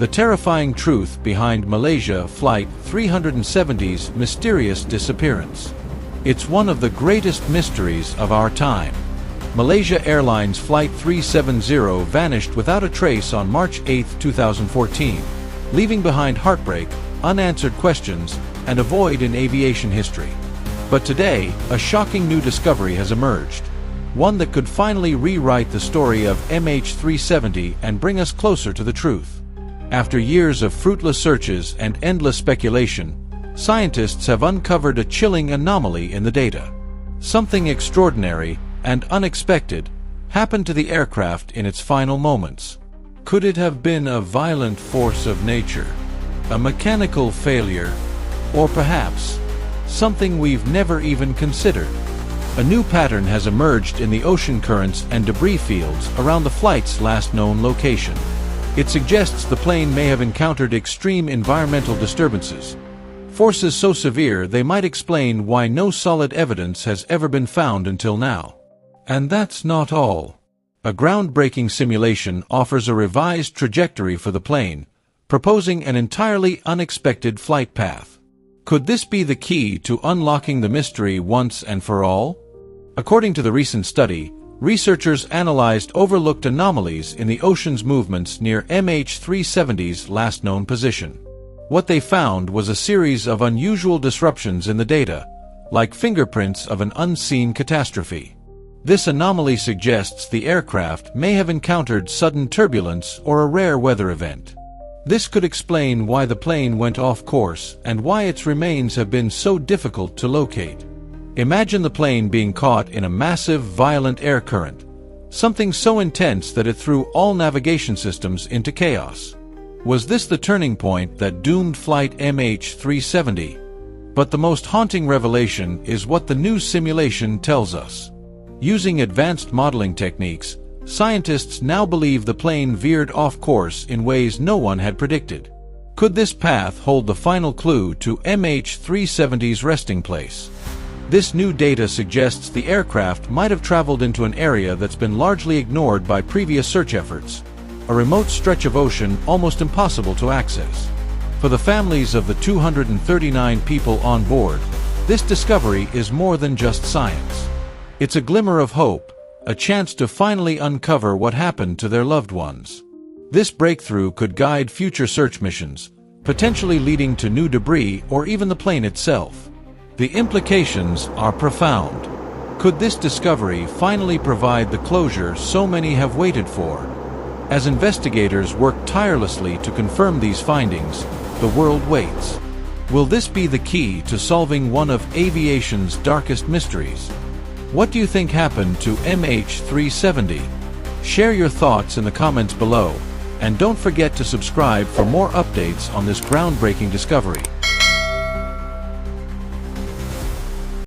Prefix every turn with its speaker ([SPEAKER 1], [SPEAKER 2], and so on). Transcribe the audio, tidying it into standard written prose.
[SPEAKER 1] The terrifying truth behind Malaysia Flight 370's mysterious disappearance. It's one of the greatest mysteries of our time. Malaysia Airlines Flight 370 vanished without a trace on March 8, 2014, leaving behind heartbreak, unanswered questions, and a void in aviation history. But today, a shocking new discovery has emerged. One that could finally rewrite the story of MH370 and bring us closer to the truth. After years of fruitless searches and endless speculation, scientists have uncovered a chilling anomaly in the data. Something extraordinary and unexpected happened to the aircraft in its final moments. Could it have been a violent force of nature, a mechanical failure, or perhaps something we've never even considered? A new pattern has emerged in the ocean currents and debris fields around the flight's last known location. It suggests the plane may have encountered extreme environmental disturbances, forces so severe they might explain why no solid evidence has ever been found until now. And that's not all. A groundbreaking simulation offers a revised trajectory for the plane, proposing an entirely unexpected flight path. Could this be the key to unlocking the mystery once and for all? According to the recent study, researchers analyzed overlooked anomalies in the ocean's movements near MH370's last known position. What they found was a series of unusual disruptions in the data, like fingerprints of an unseen catastrophe. This anomaly suggests the aircraft may have encountered sudden turbulence or a rare weather event. This could explain why the plane went off course and why its remains have been so difficult to locate. Imagine the plane being caught in a massive, violent air current, something so intense that it threw all navigation systems into chaos. Was this the turning point that doomed Flight MH370? But the most haunting revelation is what the new simulation tells us. Using advanced modeling techniques, scientists now believe the plane veered off course in ways no one had predicted. Could this path hold the final clue to MH370's resting place? This new data suggests the aircraft might have traveled into an area that's been largely ignored by previous search efforts, a remote stretch of ocean almost impossible to access. For the families of the 239 people on board, this discovery is more than just science. It's a glimmer of hope, a chance to finally uncover what happened to their loved ones. This breakthrough could guide future search missions, potentially leading to new debris or even the plane itself. The implications are profound. Could this discovery finally provide the closure so many have waited for? As investigators work tirelessly to confirm these findings, the world waits. Will this be the key to solving one of aviation's darkest mysteries? What do you think happened to MH370? Share your thoughts in the comments below, and don't forget to subscribe for more updates on this groundbreaking discovery.